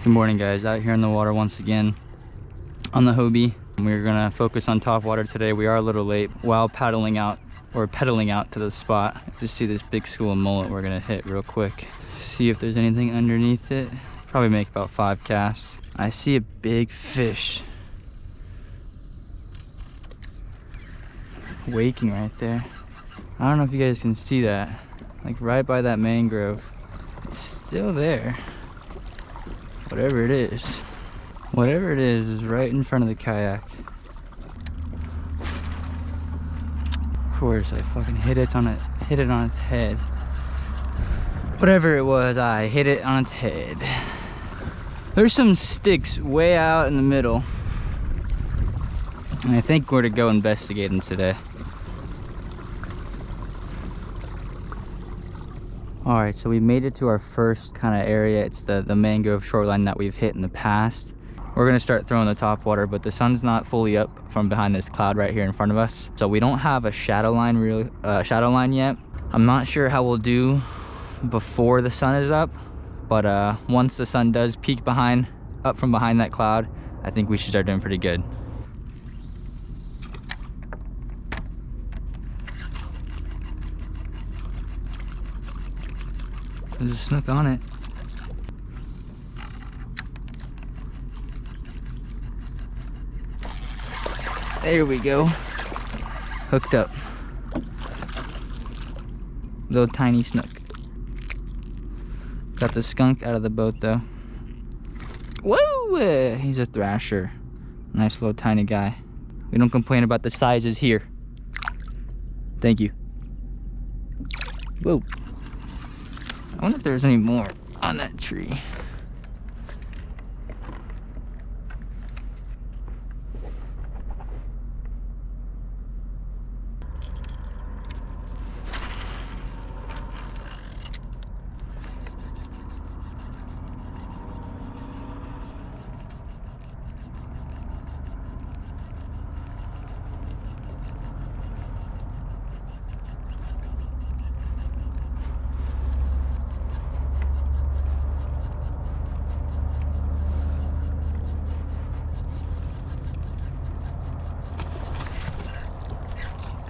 Good morning, guys. Out here in the water once again on the Hobie. We're gonna focus on top water today. We are a little late while pedaling out to the spot. Just see this big school of mullet we're gonna hit real quick. See if there's anything underneath it. Probably make about 5 casts. I see a big fish waking right there. I don't know if you guys can see that, like right by that mangrove. It's still there. Whatever it is right in front of the kayak. Of course, I fucking hit it on its head. Whatever it was, I hit it on its head. There's some sticks way out in the middle, and I think we're to go investigate them today. All right, so we made it to our first kind of area. It's the mangrove shoreline that we've hit in the past. We're gonna start throwing the top water, but the sun's not fully up from behind this cloud right here in front of us. So we don't have a shadow line yet. I'm not sure how we'll do before the sun is up, but once the sun does peek up from behind that cloud, I think we should start doing pretty good. There's a snook on it. There we go. Hooked up. Little tiny snook. Got the skunk out of the boat though. Whoa! He's a thrasher. Nice little tiny guy. We don't complain about the sizes here. Thank you. Whoa. I wonder if there's any more on that tree.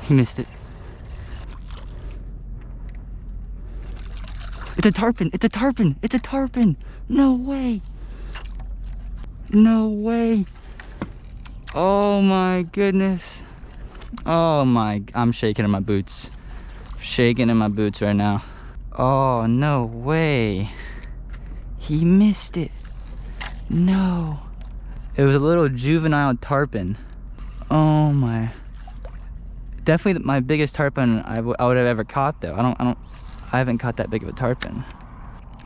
He missed it. It's a tarpon, it's a tarpon, it's a tarpon. No way. No way. Oh my goodness. Oh my, I'm shaking in my boots. Shaking in my boots right now. Oh, no way. He missed it. No. It was a little juvenile tarpon. Oh my. Definitely my biggest tarpon I would have ever caught though. I haven't caught that big of a tarpon.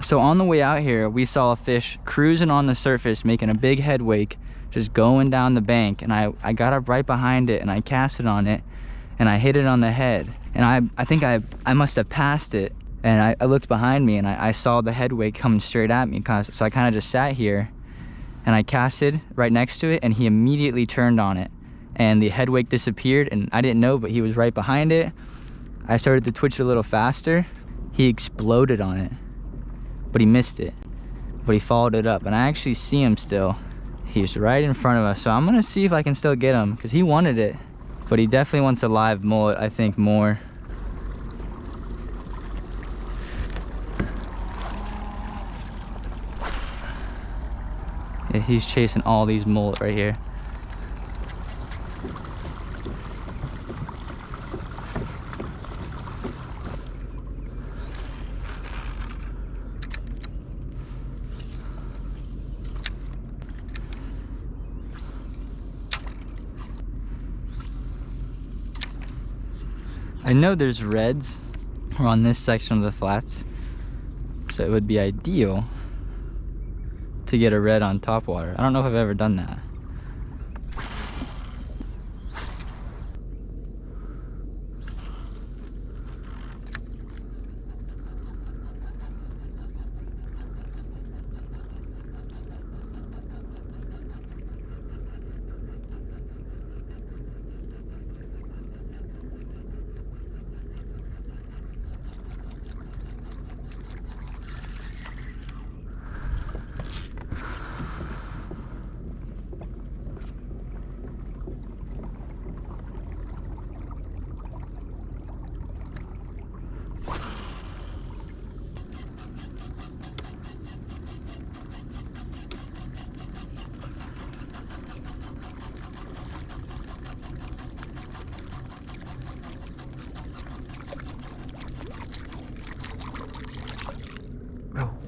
So on the way out here, we saw a fish cruising on the surface, making a big head wake, just going down the bank. And I got up right behind it and I casted on it and I hit it on the head. And I think I must have passed it. And I looked behind me and I saw the head wake coming straight at me. So I kind of just sat here and I casted right next to it and he immediately turned on it. And the head wake disappeared and I didn't know, but he was right behind it. I started to twitch it a little faster. He exploded on it, but he missed it. But he followed it up and I actually see him still. He's right in front of us. So I'm gonna see if I can still get him because he wanted it, but he definitely wants a live mullet, I think, more. Yeah, he's chasing all these mullet right here. I know there's reds on this section of the flats, so it would be ideal to get a red on top water. I don't know if I've ever done that.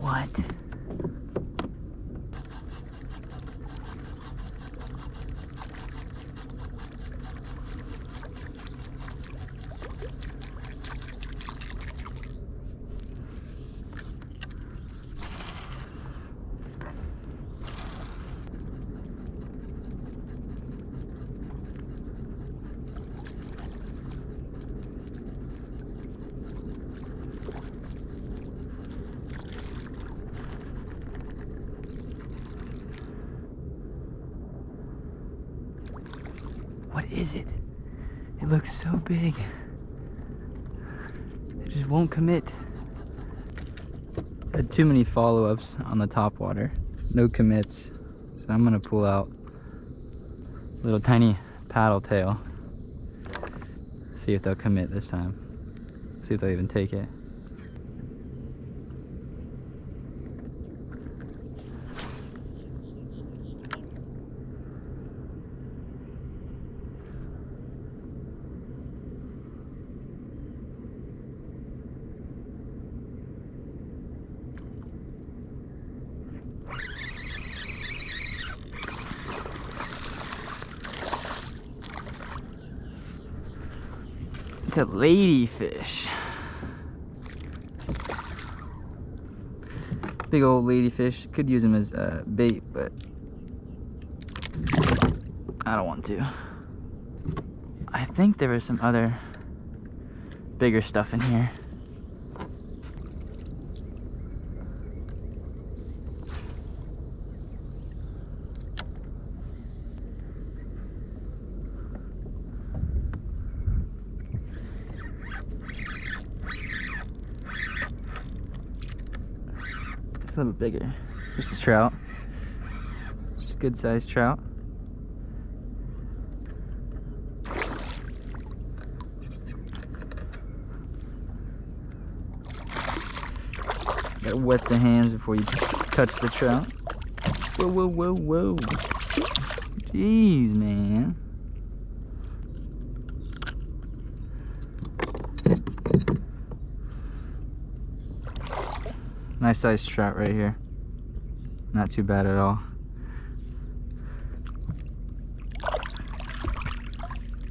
What? What is it? It looks so big. It just won't commit. Had too many follow-ups on the top water. No commits. So I'm gonna pull out little tiny paddle tail. See if they'll commit this time. See if they'll even take it. It's a ladyfish. Big old ladyfish. Could use him as bait, but I don't want to. I think there was some other bigger stuff in here. A little bigger. Just a trout. Just good sized trout. Gotta wet the hands before you touch the trout. Whoa, whoa, whoa, whoa. Jeez, man. Nice sized trout right here. Not too bad at all.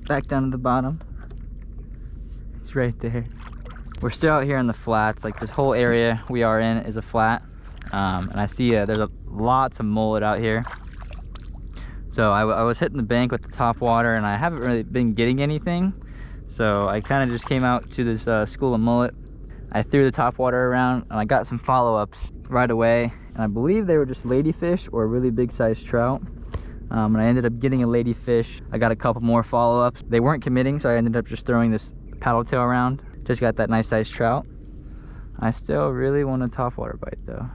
Back down to the bottom. It's right there. We're still out here in the flats. Like this whole area we are in is a flat. And I see there's lots of mullet out here. So I was hitting the bank with the top water and I haven't really been getting anything. So I kind of just came out to this school of mullet. I threw the top water around and I got some follow-ups right away, and I believe they were just ladyfish or really big sized trout. And I ended up getting a ladyfish. I got a couple more follow-ups. They weren't committing, so I ended up just throwing this paddle tail around. Just got that nice sized trout. I still really want a top water bite though.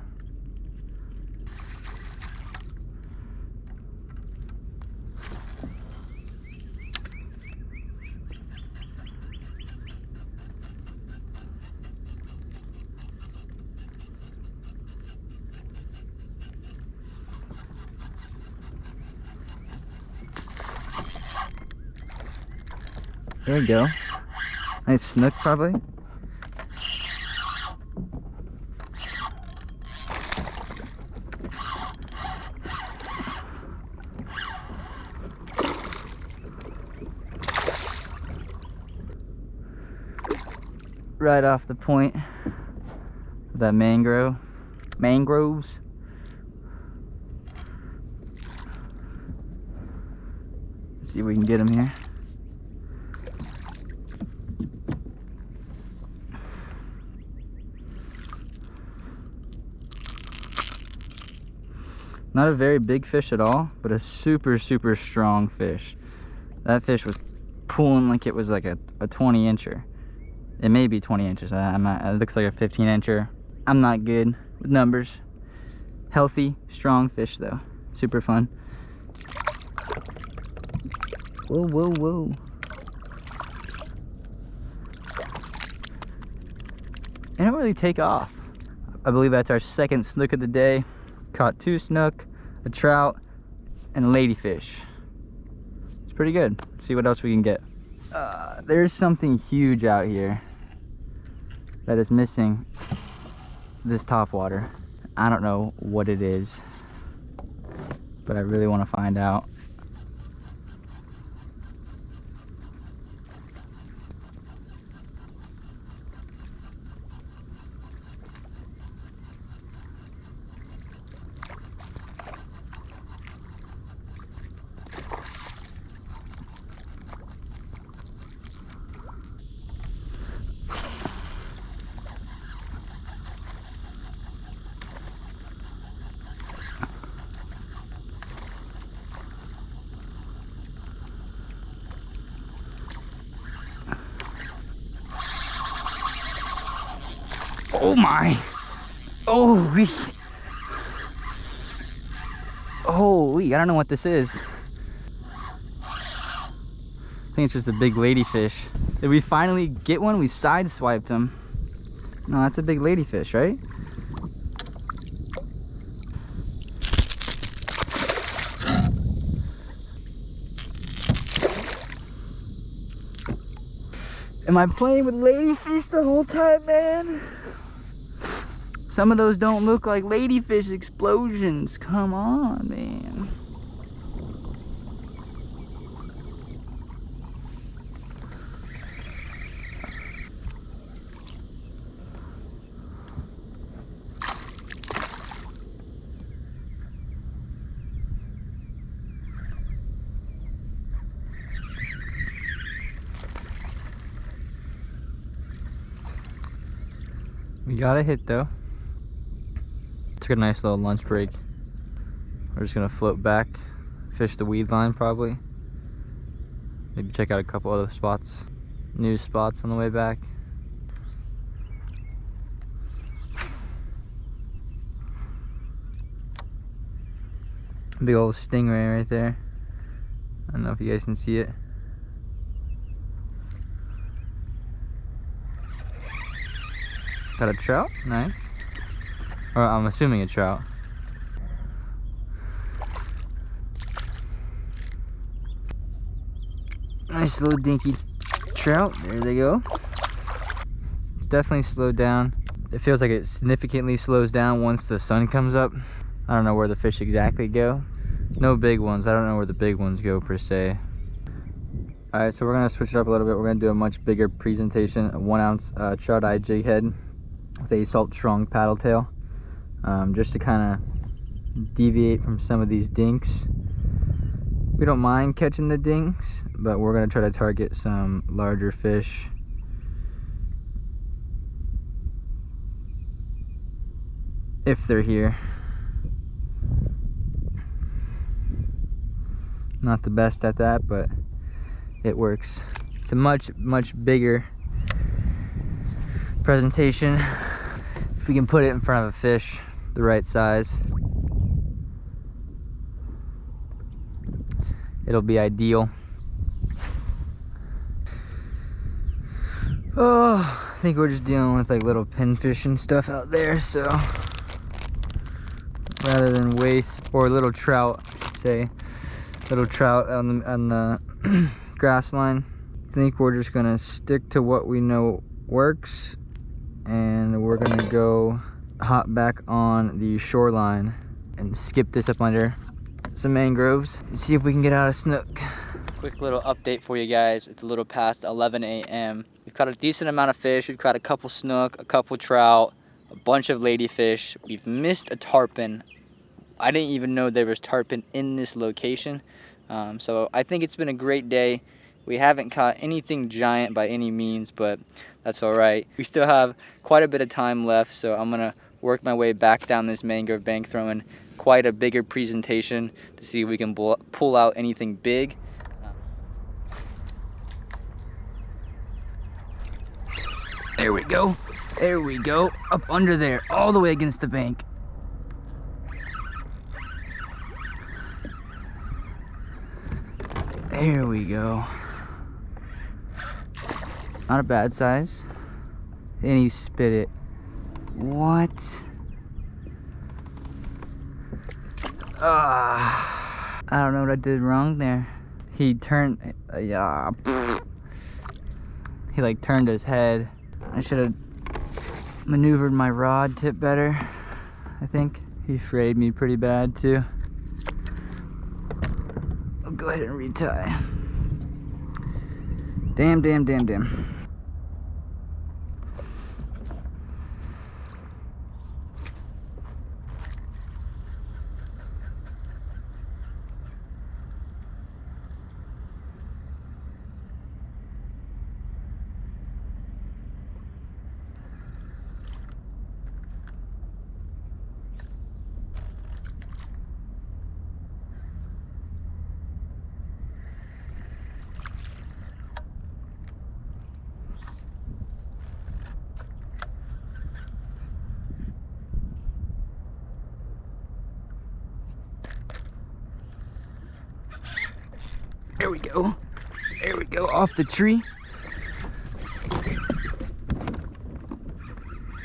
There we go. Nice snook probably. Right off the point of that mangroves. Let's see if we can get him here. Not a very big fish at all, but a super strong fish. That fish was pulling like it was like a 20 incher. It may be 20 inches. It looks like a 15 incher. I'm not good with numbers. Healthy, strong fish though. Super fun. Whoa, whoa, whoa. They don't really take off. I believe that's our second snook of the day. Caught 2 snook, a trout, and a ladyfish. It's pretty good. Let's see what else we can get. There's something huge out here that is missing this top water. I don't know what it is, but I really want to find out. Oh my! Holy! Holy! I don't know what this is. I think it's just a big ladyfish. Did we finally get one? We sideswiped him. No, that's a big ladyfish, right? Am I playing with ladyfish the whole time, man? Some of those don't look like ladyfish explosions. Come on, man. We got a hit though. Took a nice little lunch break. We're just gonna float back, fish the weed line probably. Maybe check out a couple other spots, new spots on the way back. Big old stingray right there. I don't know if you guys can see it. Got a trout, nice. Or I'm assuming a trout. Nice little dinky trout, there they go. It's definitely slowed down. It feels like it significantly slows down once the sun comes up. I don't know where the fish exactly go. No big ones, I don't know where the big ones go per se. Alright, so we're gonna switch it up a little bit. We're gonna do a much bigger presentation, a 1 ounce trout eye jig head with a salt strong paddle tail, just to kind of deviate from some of these dinks. We don't mind catching the dinks, but we're going to try to target some larger fish. If they're here. Not the best at that, but it works. It's a much bigger presentation if we can put it in front of a fish the right size. It'll be ideal. Oh, I think we're just dealing with like little pinfish and stuff out there, so rather than waste, or little trout, say little trout on the grass line. I think we're just gonna stick to what we know works, and we're gonna go hop back on the shoreline and skip this up under some mangroves and see if we can get out a snook. Quick little update for you guys. It's a little past 11 a.m. We've caught a decent amount of fish. We've caught a couple snook, a couple trout, a bunch of ladyfish. We've missed a tarpon. I didn't even know there was tarpon in this location. So I think it's been a great day. We haven't caught anything giant by any means, but that's all right. We still have quite a bit of time left, so I'm gonna work my way back down this mangrove bank, throwing quite a bigger presentation to see if we can pull out anything big. There we go. There we go. Up under there, all the way against the bank. There we go. Not a bad size. And he spit it. What? I don't know what I did wrong there. He turned, yeah. He like turned his head. I should have maneuvered my rod tip better. I think. He frayed me pretty bad too. I'll go ahead and retie. Damn, damn, damn, damn. There we go. There we go, off the tree.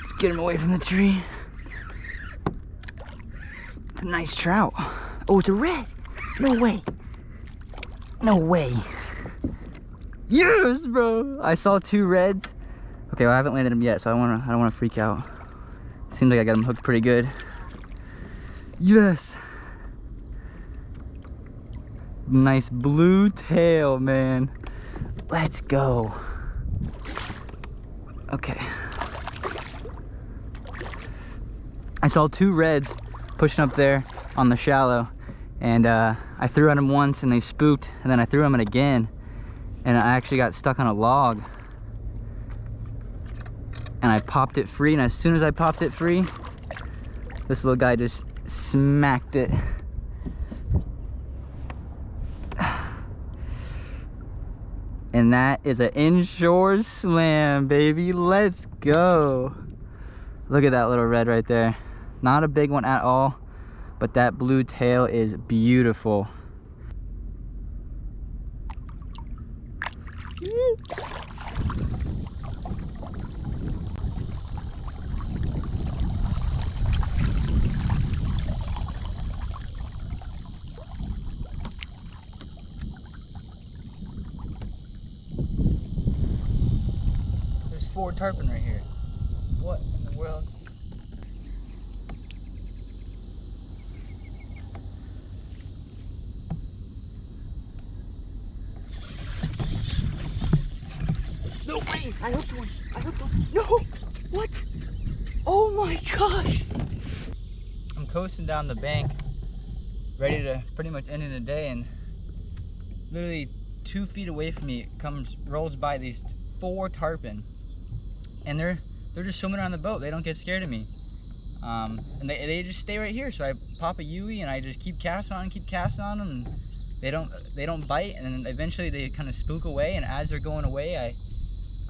Let's get him away from the tree. It's a nice trout. Oh, it's a red. No way. No way. Yes, bro. I saw 2 reds. Okay, well, I haven't landed them yet, so I don't wanna freak out. Seems like I got them hooked pretty good. Yes. Nice blue tail, man. Let's go. Okay. I saw 2 reds pushing up there on the shallow, and I threw at them once and they spooked, and then I threw them again, and I actually got stuck on a log. And I popped it free, and as soon as I popped it free, this little guy just smacked it. And that is an inshore slam, baby. Let's go. Look at that little red right there. Not a big one at all, but that blue tail is beautiful. There's 4 tarpon right here. What in the world? No way! I hooked one! I hooked one! No! What? Oh my gosh! I'm coasting down the bank, ready to pretty much end in the day, and literally 2 feet away from me rolls by these 4 tarpon, and they're just swimming around the boat. They don't get scared of me, and they just stay right here. So I pop a Yui and I just keep casting on them, and they don't bite, and then eventually they kind of spook away. And as they're going away,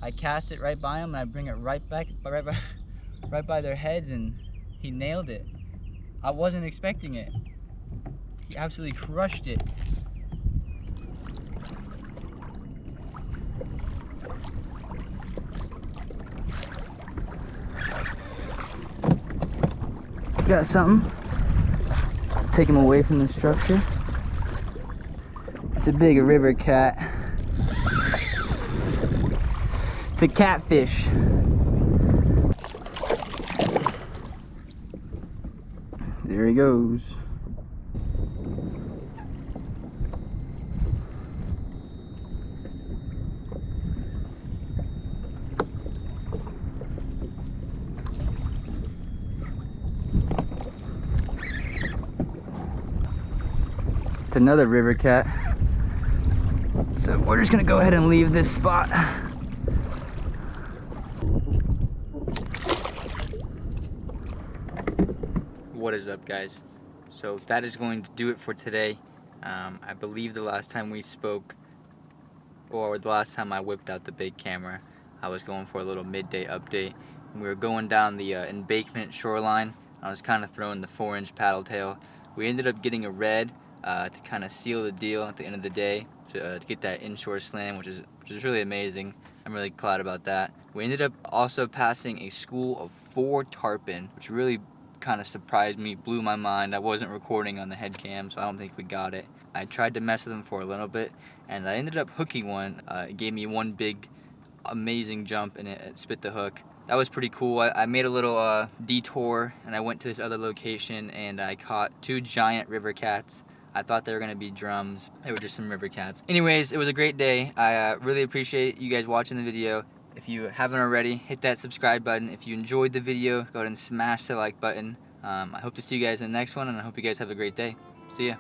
I cast it right by them, and I bring it right by their heads, and he nailed it. I wasn't expecting it. He absolutely crushed it. Got something. Take him away from the structure. It's a big river cat. It's a catfish. There he goes. It's another river cat. So we're just gonna go ahead and leave this spot. What is up, guys? So that is going to do it for today. I believe the last time we spoke, or the last time I whipped out the big camera, I was going for a little midday update. And we were going down the embankment shoreline. I was kind of throwing the 4-inch paddle tail. We ended up getting a red to kind of seal the deal at the end of the day, to get that inshore slam, which is really amazing. I'm really glad about that. We ended up also passing a school of 4 tarpon, which really kind of surprised me, blew my mind. I wasn't recording on the head cam, so I don't think we got it. I tried to mess with them for a little bit, and I ended up hooking one. It gave me one big amazing jump and it spit the hook. That was pretty cool. I made a little detour and I went to this other location and I caught 2 giant river cats. I thought they were gonna be drums. They were just some river cats. Anyways, it was a great day. I really appreciate you guys watching the video. If you haven't already, hit that subscribe button. If you enjoyed the video, go ahead and smash the like button. I hope to see you guys in the next one, and I hope you guys have a great day. See ya.